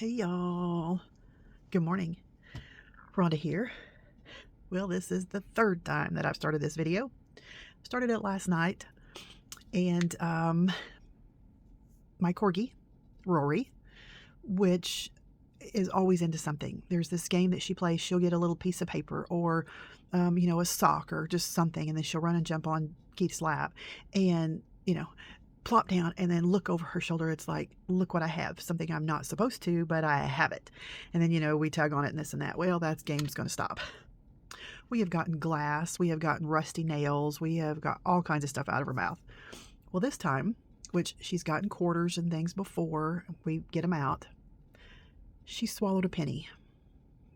Hey y'all, good morning. Rhonda here. Well, this is the third time that I've started this video. Started it last night, and my corgi, Rory, which is always into something. There's this game that she plays. She'll get a little piece of paper or, a sock or just something, and then she'll run and jump on Keith's lap and, plop down and then look over her shoulder. It's like, look what I have, something I'm not supposed to, but I have it. And then, we tug on it and this and that. Well, that game's going to stop. We have gotten glass. We have gotten rusty nails. We have got all kinds of stuff out of her mouth. Well, this time, which she's gotten quarters and things before, we get them out. She swallowed a penny.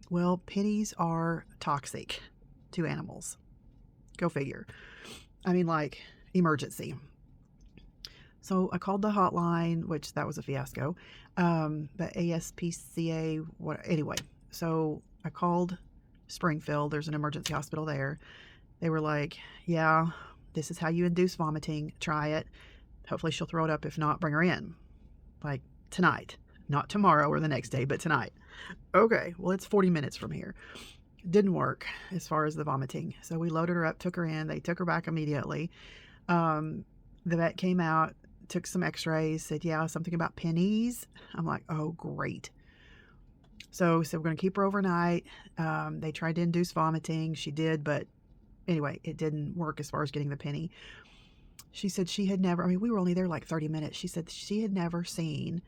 Well, pennies are toxic to animals. Go figure. I mean, like, emergency. So I called the hotline, which that was a fiasco. The ASPCA, anyway. So I called Springfield. There's an emergency hospital there. They were like, yeah, this is how you induce vomiting. Try it. Hopefully she'll throw it up. If not, bring her in. Like tonight. Not tomorrow or the next day, but tonight. Okay, well, it's 40 minutes from here. Didn't work as far as the vomiting. So we loaded her up, took her in. They took her back immediately. The vet came out, took some x-rays, said, yeah, something about pennies. I'm like, oh, great. So we're going to keep her overnight. They tried to induce vomiting. She did, but anyway, it didn't work as far as getting the penny. She said she had never, we were only there like 30 minutes. She said she had never seen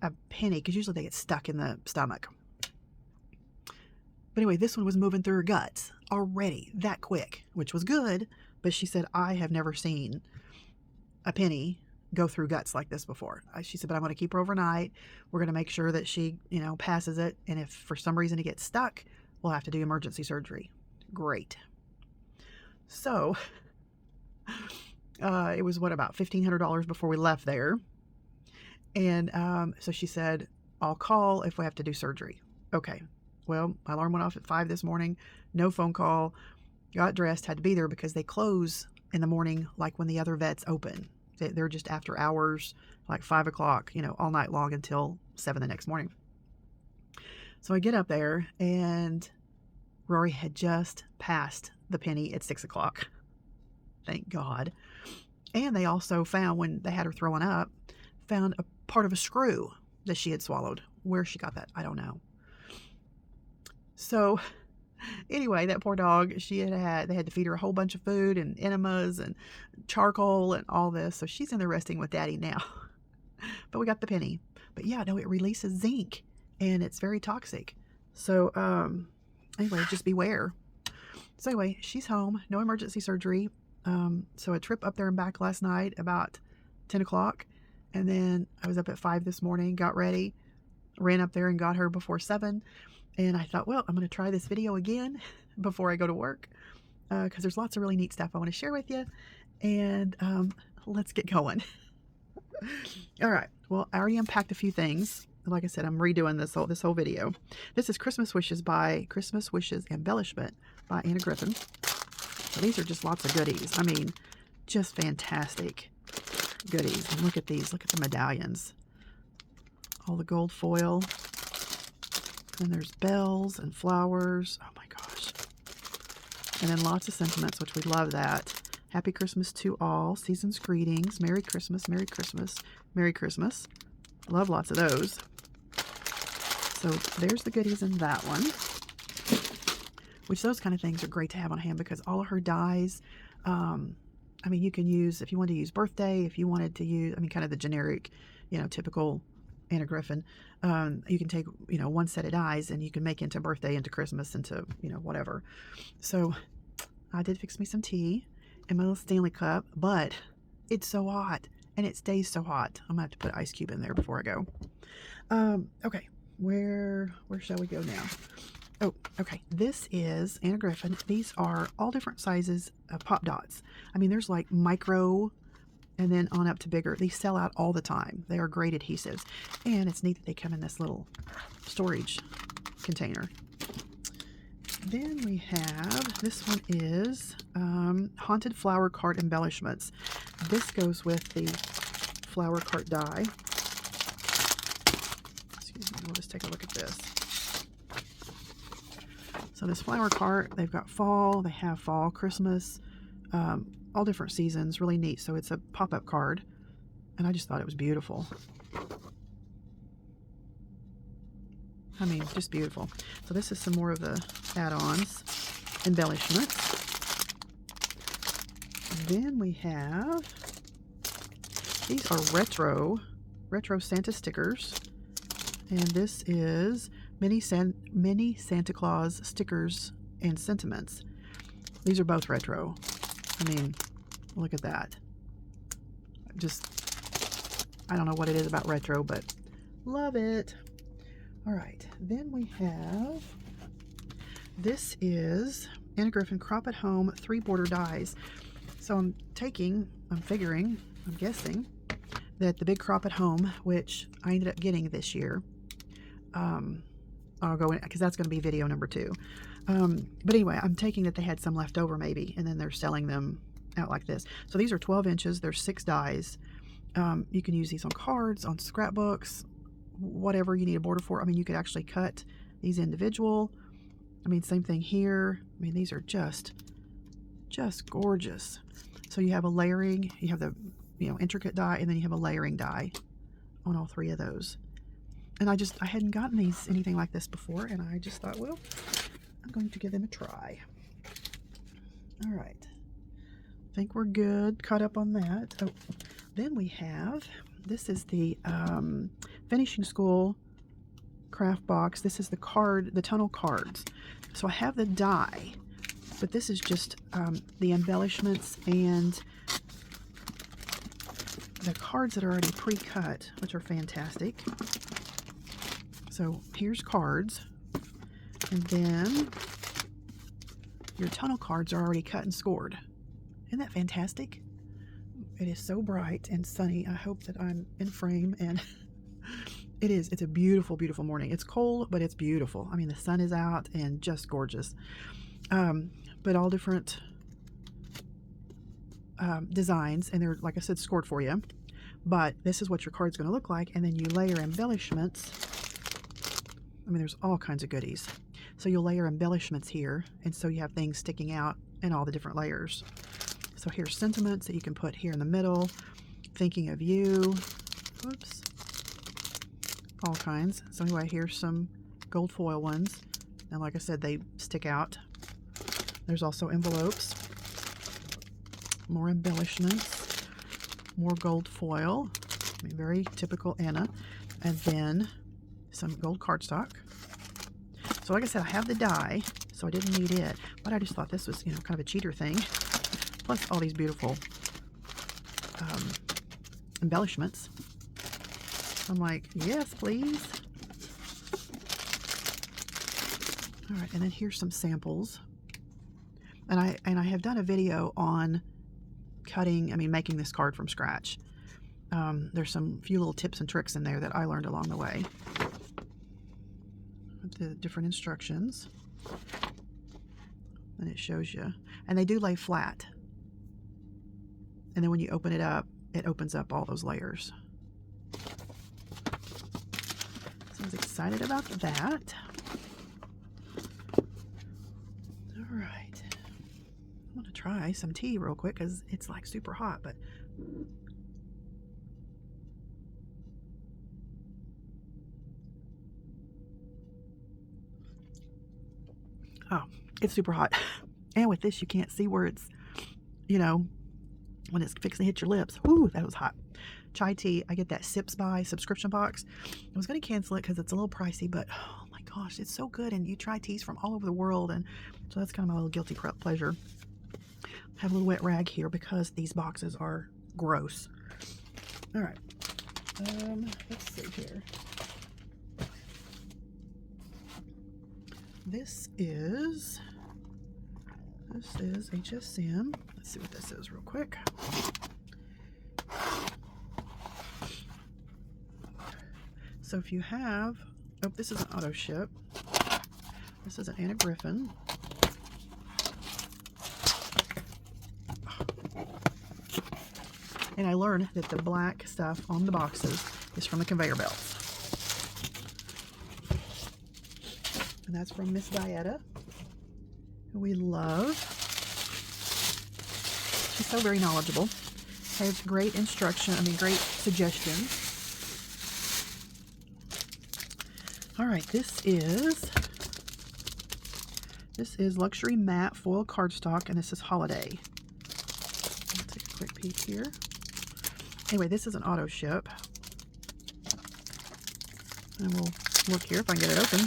a penny, because usually they get stuck in the stomach. But anyway, this one was moving through her guts already that quick, which was good. But she said, I have never seen a penny go through guts like this before. She said, but I'm going to keep her overnight. We're going to make sure that she, passes it. And if for some reason it gets stuck, we'll have to do emergency surgery. Great. So it was about $1,500 before we left there. And so she said, I'll call if we have to do surgery. Okay. Well, my alarm went off at 5 this morning. No phone call. Got dressed, had to be there because they close in the morning like when the other vets open. They're just after hours, like 5 o'clock, all night long until 7 the next morning. So I get up there and Rory had just passed the penny at 6 o'clock. Thank God. And they also found, when they had her throwing up, found a part of a screw that she had swallowed. Where she got that, I don't know. So anyway, that poor dog, they had to feed her a whole bunch of food and enemas and charcoal and all this. So she's in there resting with Daddy now. But we got the penny. But yeah, no, it releases zinc and it's very toxic. So anyway, just beware. So anyway, she's home, no emergency surgery. So a trip up there and back last night about 10 o'clock. And then I was up at 5 this morning, got ready, ran up there and got her before 7. And I thought, well, I'm going to try this video again before I go to work, because there's lots of really neat stuff I want to share with you. And let's get going. All right. Well, I already unpacked a few things. Like I said, I'm redoing this whole video. This is Christmas Wishes Embellishment by Griffin. So these are just lots of goodies. I mean, just fantastic goodies. And look at these. Look at the medallions. All the gold foil. And there's bells and flowers. Oh my gosh. And then lots of sentiments, which we love that. Happy Christmas to all. Season's greetings. Merry Christmas, Merry Christmas, Merry Christmas. Love lots of those. So there's the goodies in that one. Which those kind of things are great to have on hand because all of her dies, you can use, if you wanted to use birthday, if you wanted to use, kind of the generic, typical Anna Griffin, you can take, one set of dies and you can make into birthday, into Christmas, into, whatever. So I did fix me some tea in my little Stanley cup, but it's so hot and it stays so hot. I'm gonna have to put an ice cube in there before I go. Okay, where shall we go now? Oh, okay. This is Anna Griffin. These are all different sizes of pop dots. There's like micro and then on up to bigger. They sell out all the time. They are great adhesives. And it's neat that they come in this little storage container. Then we have, this one is Haunted Flower Cart Embellishments. This goes with the flower cart die. Excuse me, we'll just take a look at this. So this flower cart, they've got fall, they have fall, Christmas, all different seasons, really neat. So it's a pop-up card, and I just thought it was beautiful. I mean, just beautiful. So this is some more of the add-ons, embellishments. Then we have, these are retro Santa stickers. And this is mini Santa Claus stickers and sentiments. These are both retro. I mean, look at that. I don't know what it is about retro, but love it. All right, then we have, this is Anna Griffin Crop at Home 3 border dies. So I'm guessing that the big Crop at Home, which I ended up getting this year, I'll go in because that's going to be video number 2. But anyway, I'm taking that they had some left over maybe, and then they're selling them out like this. So these are 12 inches. There's 6 dies. You can use these on cards, on scrapbooks, whatever you need a border for. I mean, you could actually cut these individual. I mean, same thing here. I mean, these are just gorgeous. So you have a layering, you have the intricate die, and then you have a layering die on all 3 of those. And I hadn't gotten anything like this before, and I just thought, well, I'm going to give them a try. All right, I think we're good, caught up on that. Oh, then we have, this is the Finishing School craft box. This is the tunnel cards. So I have the die, but this is just the embellishments and the cards that are already pre-cut, which are fantastic. So here's cards, and then your tunnel cards are already cut and scored. Isn't that fantastic? It is so bright and sunny. I hope that I'm in frame, and it is. It's a beautiful, beautiful morning. It's cold, but it's beautiful. I mean, the sun is out and just gorgeous. But all different designs, and they're, like I said, scored for you. But this is what your card's going to look like, and then you layer embellishments. I mean, there's all kinds of goodies. So you'll layer embellishments here, and so you have things sticking out in all the different layers. So here's sentiments that you can put here in the middle. Thinking of you. Whoops. All kinds. So anyway, here's some gold foil ones. And like I said, they stick out. There's also envelopes. More embellishments. More gold foil. I mean, very typical Anna. And then some gold cardstock. So like I said, I have the die, so I didn't need it, but I just thought this was, kind of a cheater thing. Plus all these beautiful embellishments. I'm like, yes, please. All right, and then here's some samples. And I have done a video on making this card from scratch. There's some few little tips and tricks in there that I learned along the way. The different instructions, and it shows you, and they do lay flat, and then when you open it up, it opens up all those layers. So I was excited about that. All right, I'm gonna try some tea real quick because it's like super hot, but oh, it's super hot. And with this, you can't see where it's, when it's fixing to hit your lips. Whoo, that was hot. Chai tea, I get that Sips By subscription box. I was going to cancel it because it's a little pricey, but oh my gosh, it's so good. And you try teas from all over the world. And so that's kind of my little guilty pleasure. I have a little wet rag here because these boxes are gross. All right. Let's see here. This is HSN. Let's see what this is real quick. So if you have, this is an auto ship. This is an Anna Griffin. And I learned that the black stuff on the boxes is from the conveyor belts. And that's from Miss Dieta, who we love. She's so very knowledgeable. Has great instruction, great suggestions. All right, this is Luxury Matte Foil Cardstock, and this is Holiday. I'll take a quick peek here. Anyway, this is an auto ship. And we'll look here if I can get it open.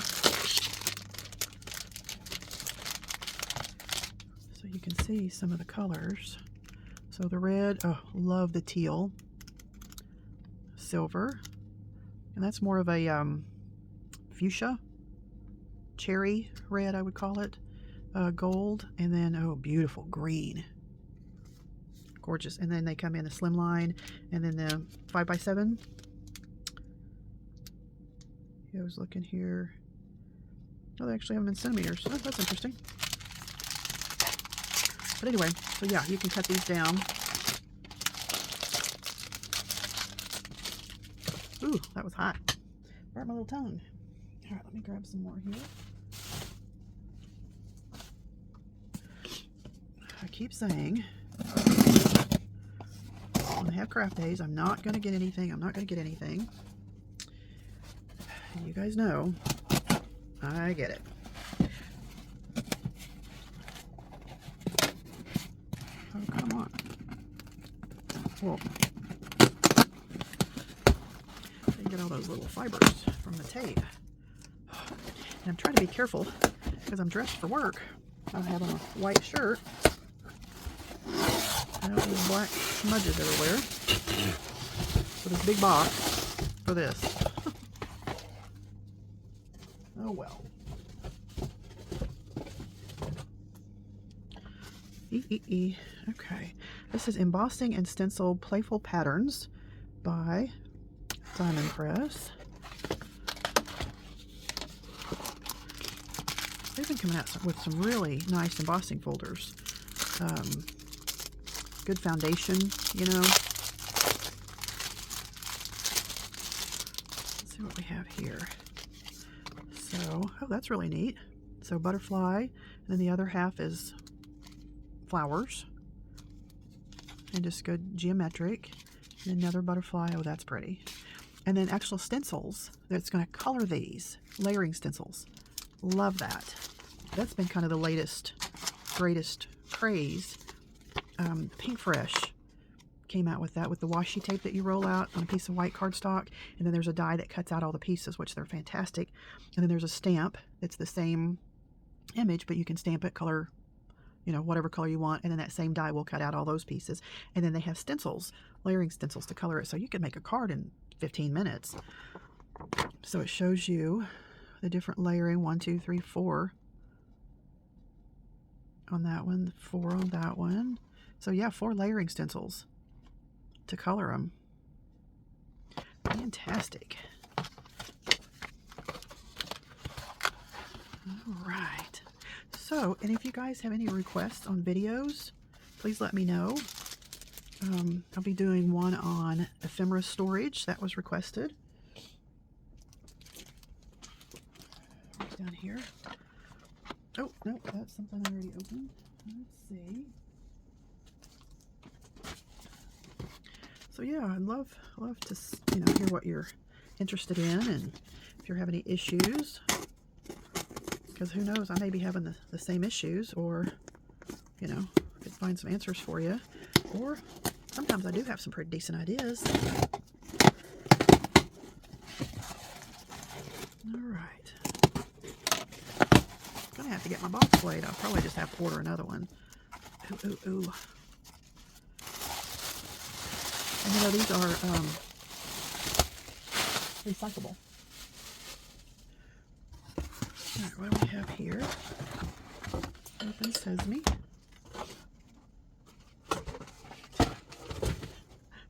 So you can see some of the colors. So the red, oh, love the teal. Silver. And that's more of a fuchsia. Cherry red, I would call it. Gold. And then, oh, beautiful green. Gorgeous. And then they come in the slimline. And then the 5x7. I was looking here. Oh, they actually have them in centimeters. Oh, that's interesting. But anyway, so yeah, you can cut these down. Ooh, that was hot. Burnt my little tongue. All right, let me grab some more here. I keep saying, when I have craft days, I'm not going to get anything. I'm not going to get anything. And you guys know, I get it. Oh, come on. Whoa. You get all those little fibers from the tape. And I'm trying to be careful because I'm dressed for work. I have on a white shirt. I don't need black smudges everywhere. So this big box for this. Oh well. Okay. This is Embossing and Stencil Playful Patterns by Diamond Press. They've been coming out with some really nice embossing folders. Good foundation, you know. Let's see what we have here. So, oh, that's really neat. So butterfly, and then the other half is flowers. And just good geometric. And another butterfly, oh, that's pretty. And then actual stencils that's going to color these. Layering stencils. Love that. That's been kind of the latest, greatest craze. Pink Fresh came out with that, with the washi tape that you roll out on a piece of white cardstock, and then there's a die that cuts out all the pieces, which they're fantastic. And then there's a stamp that's the same image, but you can stamp it color, you know, whatever color you want, and then that same die will cut out all those pieces. And then they have stencils, layering stencils to color it, so you can make a card in 15 minutes. So it shows you the different layering, 1, 2, 3, 4 on that one, 4 on that one. So yeah, 4 layering stencils to color them. Fantastic. All right. So, and if you guys have any requests on videos, please let me know. I'll be doing one on ephemera storage. That was requested. Right down here. Oh, no, that's something I already opened. Let's see. So yeah, I'd love to, you know, hear what you're interested in, and if you're having any issues, because who knows, I may be having the same issues, or, you know, I could find some answers for you, or sometimes I do have some pretty decent ideas. All right. I'm gonna have to get my box blade. I'll probably just have to order another one. Ooh, ooh, ooh. And you know, these are recyclable. All right, what do we have here? Open sesame.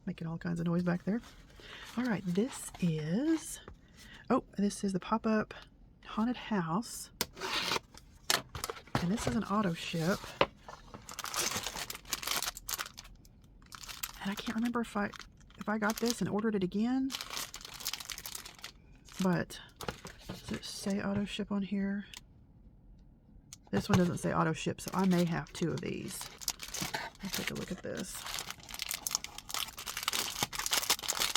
Making all kinds of noise back there. All right, this is the pop-up haunted house. And this is an auto ship. And I can't remember if I got this and ordered it again. But does it say auto ship on here? This one doesn't say auto ship, so I may have 2 of these. Let's take a look at this.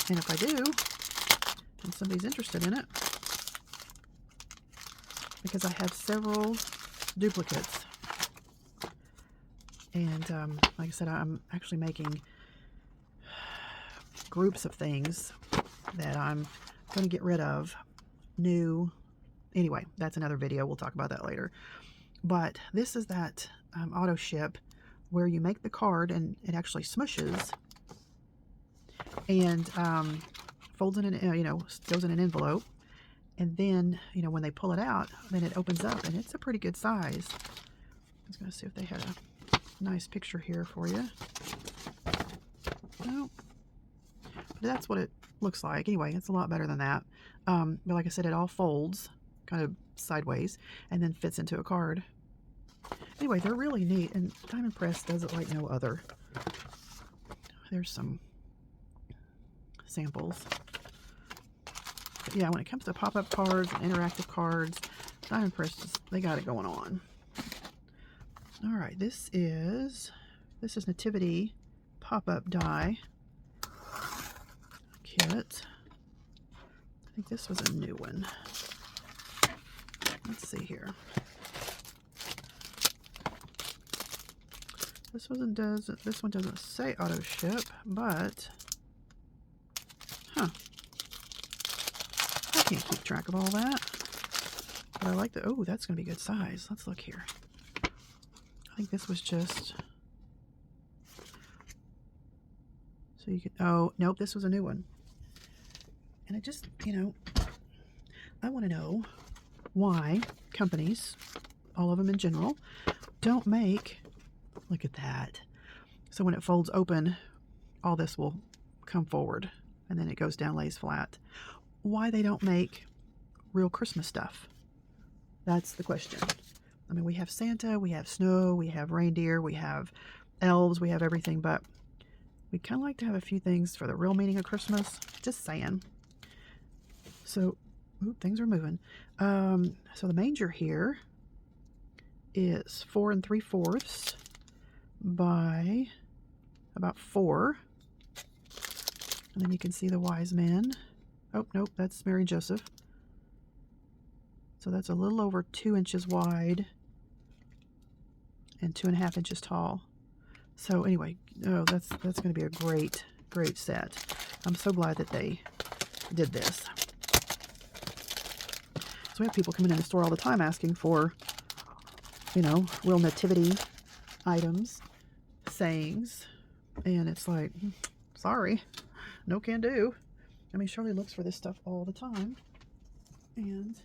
And if I do, and somebody's interested in it, because I have several duplicates. And like I said, I'm actually making groups of things that I'm going to get rid of. New. Anyway, that's another video. We'll talk about that later. But this is that auto ship where you make the card and it actually smushes and folds in an, goes in an envelope. And then, when they pull it out, then it opens up, and it's a pretty good size. I was going to see if they had a nice picture here for you. No. But that's what it looks like. Anyway, it's a lot better than that. But like I said, it all folds kind of sideways and then fits into a card. Anyway, they're really neat, and Diamond Press does it like no other. There's some samples. But yeah, when it comes to pop-up cards and interactive cards, Diamond Press, they got it going on. All right, this is Nativity pop-up die kit. I think this was a new one. Let's see here. This one doesn't say auto ship, but I can't keep track of all that. But I like the, oh, that's going to be good size. Let's look here. I think this was just, so you could, oh, nope, this was a new one. And it just, I want to know why companies, all of them in general, don't make, look at that. So when it folds open, all this will come forward and then it goes down, lays flat. Why they don't make real Christmas stuff? That's the question. I mean, we have Santa, we have snow, we have reindeer, we have elves, we have everything, but we kind of like to have a few things for the real meaning of Christmas. Just saying. So, oop, things are moving. So the manger here is 4 3/4 by about 4. And then you can see the wise men. Oh, nope, that's Mary and Joseph. So that's a little over 2 inches wide and 2.5 inches tall. So anyway, oh, that's going to be a great set. I'm so glad that they did this. So we have people coming in the store all the time asking for, real nativity items, sayings, and it's like, sorry, no can do. I mean, Shirley looks for this stuff all the time, and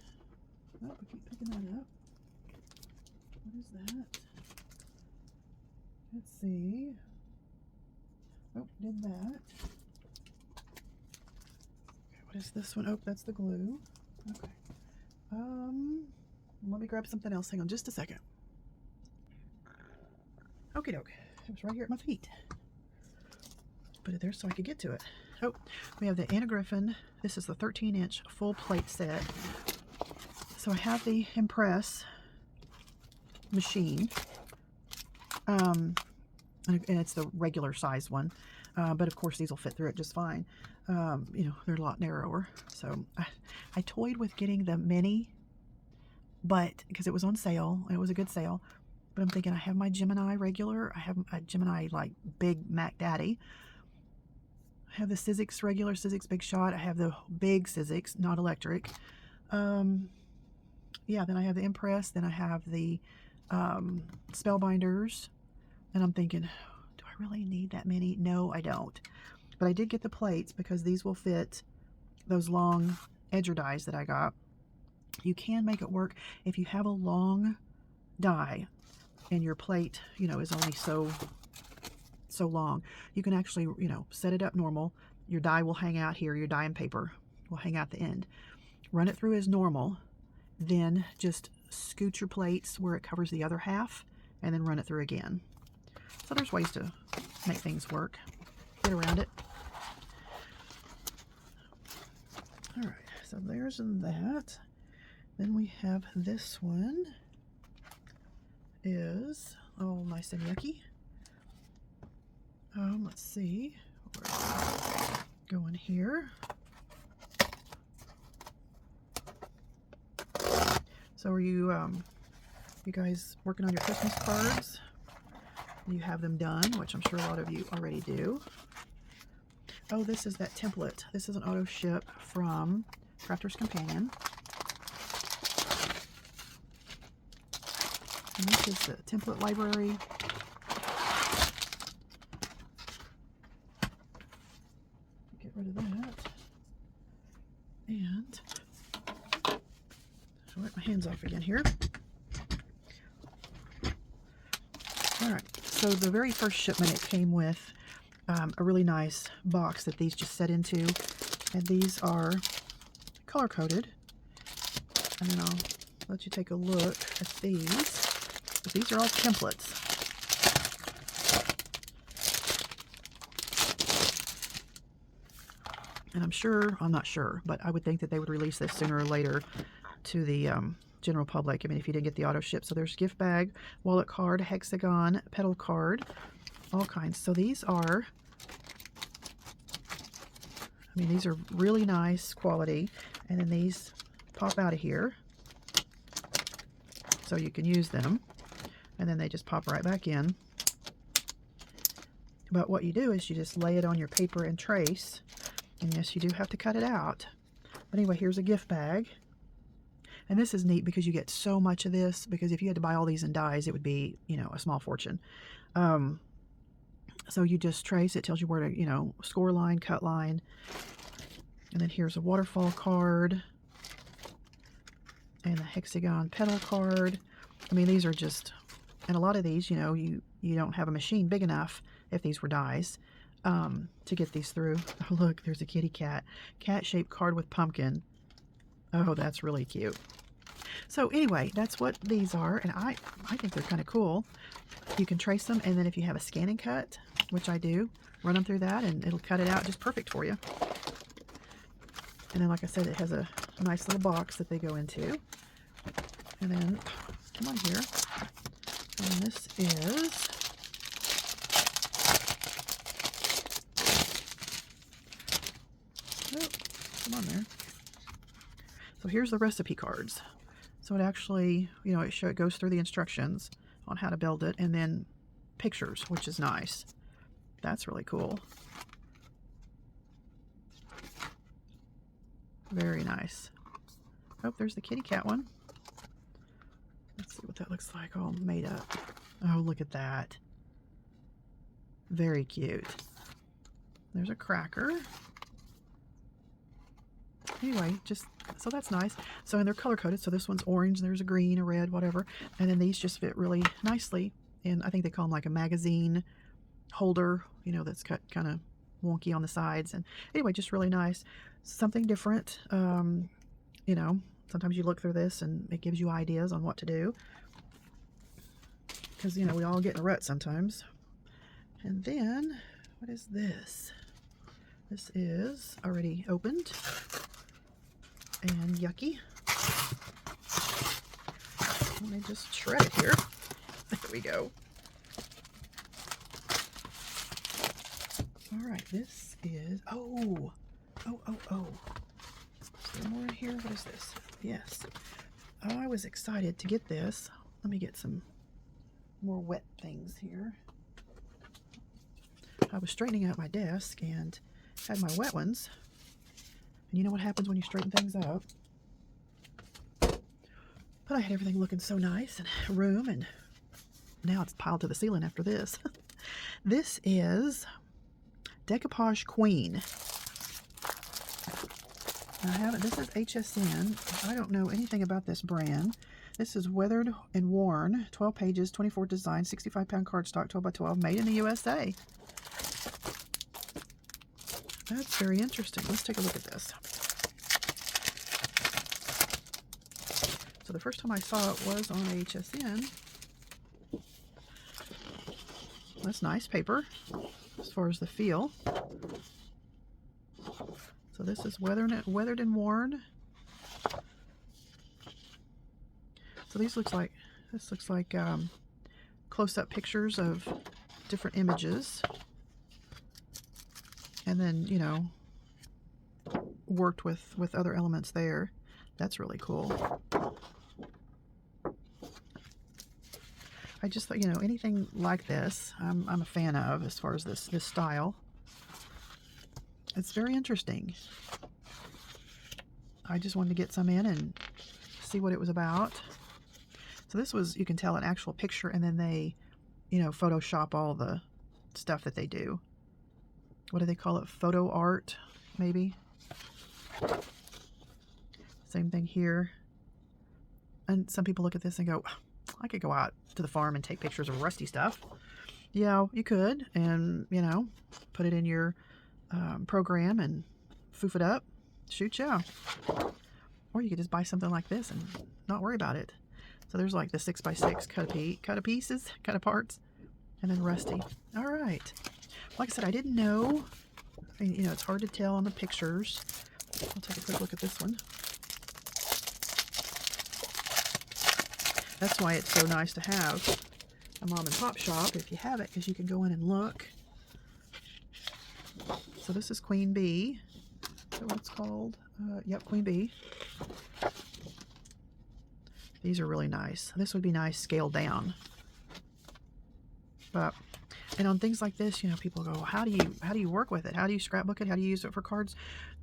oh, we keep picking that up. What is that? Let's see. Oh, did that. Okay, what is this one? Oh, that's the glue. Okay. Let me grab something else. Hang on just a second. Okie doke. It was right here at my feet. Put it there so I could get to it. Oh, we have the Anna Griffin. This is the 13-inch full plate set. So I have the Impress machine. And it's the regular size one. But of course these will fit through it just fine. They're a lot narrower. So I toyed with getting the mini, but because it was on sale and it was a good sale. But I'm thinking I have my Gemini regular. I have a Gemini like Big Mac Daddy. I have the Sizzix regular, Sizzix Big Shot. I have the big Sizzix, not electric. Yeah, then I have the Impress. Then I have the Spellbinders. And I'm thinking, do I really need that many? No, I don't. But I did get the plates because these will fit those long edger dies that I got. You can make it work if you have a long die and your plate, is only so long. You can actually, set it up normal. Your die will hang out here. Your die and paper will hang out the end. Run it through as normal. Then just scoot your plates where it covers the other half and then run it through again. So there's ways to make things work. Get around it. All right, so there's that. Then we have this one. is all nice and yucky. Let's see. Go in here. So are you you guys working on your Christmas cards? You have them done, which I'm sure a lot of you already do. Oh, this is that template. This is an auto ship from Crafter's Companion. And this is the template library. Get rid of that. And I'll wipe my hands off again here. Alright, so the very first shipment, it came with a really nice box that these just set into. And these are color-coded. And then I'll let you take a look at these. But these are all templates. And I'm not sure, but I would think that they would release this sooner or later to the general public. I mean, if you didn't get the auto ship. So there's gift bag, wallet card, hexagon, petal card, all kinds. So these are, these are really nice quality. And then these pop out of here. So you can use them. And then they just pop right back in. But what you do is you just lay it on your paper and trace. And yes, you do have to cut it out. But anyway, here's a gift bag. And this is neat because you get so much of this, because if you had to buy all these in dies, it would be, a small fortune. So you just trace, it tells you where to, score line, cut line. And then here's a waterfall card. And a hexagon petal card. These are just, and a lot of these, you don't have a machine big enough, if these were dies, to get these through. Oh, look, there's a kitty cat. Cat-shaped card with pumpkin. Oh, that's really cute. So anyway, that's what these are, and I think they're kind of cool. You can trace them, and then if you have a scan and cut, which I do, run them through that, and it'll cut it out just perfect for you. And then, like I said, it has a nice little box that they go into. And then, come on here. And this is... Oh, come on there. So here's the recipe cards. So it actually, it goes through the instructions on how to build it, and then pictures, which is nice. That's really cool. Very nice. Oh, there's the kitty cat one. Let's see what that looks like, all made up. Oh, look at that. Very cute. There's a cracker. Anyway, so that's nice. So, and they're color coded. So this one's orange, there's a green, a red, whatever. And then these just fit really nicely. And I think they call them like a magazine holder, that's cut kind of wonky on the sides. And anyway, just really nice. Something different. Sometimes you look through this and it gives you ideas on what to do. Because, we all get in a rut sometimes. And then, what is this? This is already opened. And yucky. Let me just shred it here. There we go. All right, this is, oh. Is there more in here? What is this? Yes. Oh, I was excited to get this. Let me get some more wet things here. I was straightening out my desk and had my wet ones. And you know what happens when you straighten things up? But I had everything looking so nice and room, and now it's piled to the ceiling after this. This is Decoupage Queen. This is HSN. I don't know anything about this brand. This is weathered and worn, 12 pages, 24 designs, 65-pound cardstock, 12 by 12, made in the USA. That's very interesting. Let's take a look at this. So the first time I saw it was on HSN. That's nice paper as far as the feel. So this is weathered and worn. So this looks like close-up pictures of different images, and then, you know, worked with other elements there. That's really cool. I just thought, you know, anything like this, I'm a fan of as far as this style. It's very interesting. I just wanted to get some in and see what it was about. So this was, you can tell, an actual picture, and then they, you know, Photoshop all the stuff that they do. What do they call it? Photo art, maybe? Same thing here. And some people look at this and go, I could go out to the farm and take pictures of rusty stuff. Yeah, you could, and, you know, put it in your program and foof it up. Shoot, yeah. Or you could just buy something like this and not worry about it. So there's like the 6x6 cut of pieces, cut of parts, and then rusty. All right. Like I said, I didn't know. I mean, you know, it's hard to tell on the pictures. I'll take a quick look at this one. That's why it's so nice to have a mom and pop shop if you have it, because you can go in and look. So this is Queen Bee. Is that what it's called? Yep, Queen Bee. These are really nice. This would be nice scaled down. But, and on things like this, you know, people go, how do you work with it? How do you scrapbook it? How do you use it for cards?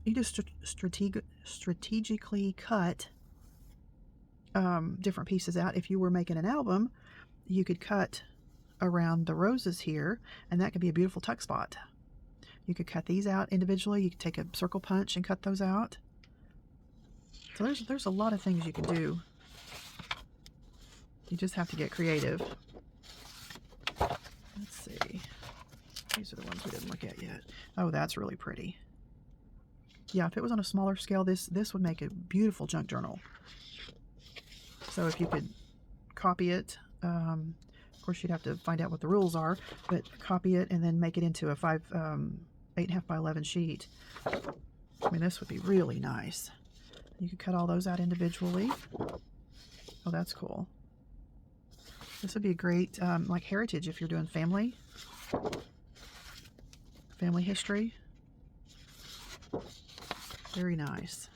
You just strategically cut different pieces out. If you were making an album, you could cut around the roses here, and that could be a beautiful tuck spot. You could cut these out individually. You could take a circle punch and cut those out. So there's a lot of things you can do. You just have to get creative. Let's see. These are the ones we didn't look at yet. Oh, that's really pretty. Yeah, if it was on a smaller scale, this would make a beautiful junk journal. So if you could copy it, of course you'd have to find out what the rules are, but copy it and then make it into a 8.5 by 11 sheet. I mean, this would be really nice. You could cut all those out individually. Oh, that's cool. This would be a great, like, heritage if you're doing family history. Very nice.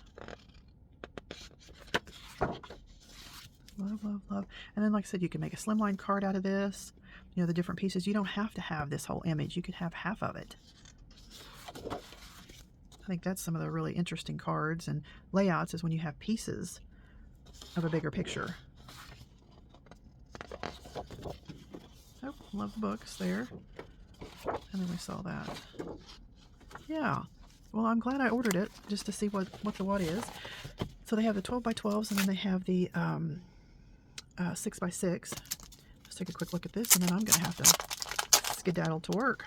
Love, love, love. And then, like I said, you can make a slimline card out of this. You know, the different pieces. You don't have to have this whole image. You could have half of it. I think that's some of the really interesting cards and layouts, is when you have pieces of a bigger picture. Oh, love the books there. And then we saw that. Yeah. Well, I'm glad I ordered it just to see what is. So they have the 12 by 12s, and then they have the 6 by 6. Let's take a quick look at this, and then I'm going to have to skedaddle to work.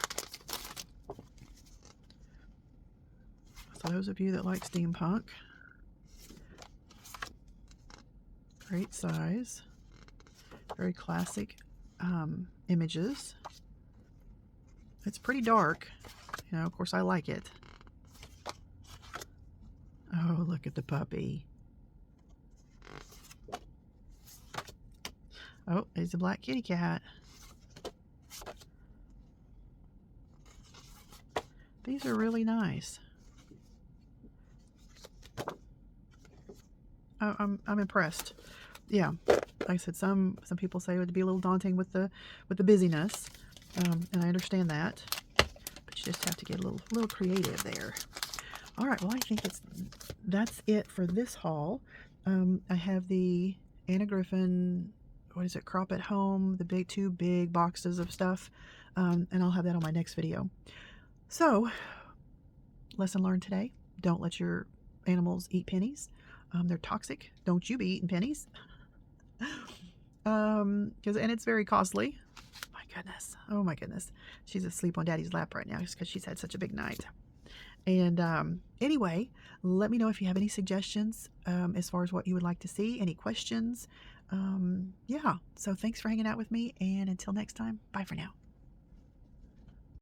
So those of you that like steampunk, great size, very classic images. It's pretty dark. You know, of course I like it. Oh, look at the puppy. Oh, there's a black kitty cat. These are really nice. I'm impressed. Yeah, like I said, some people say it would be a little daunting with the busyness, and I understand that. But you just have to get a little creative there. All right, well, I think that's it for this haul. I have the Anna Griffin, what is it, Crop at Home, the two big boxes of stuff, and I'll have that on my next video. So, lesson learned today: don't let your animals eat pennies. They're toxic. Don't you be eating pennies. And it's very costly. My goodness. Oh my goodness. She's asleep on Daddy's lap right now just because she's had such a big night. And anyway, let me know if you have any suggestions as far as what you would like to see, any questions. Yeah, so thanks for hanging out with me, and until next time, bye for now.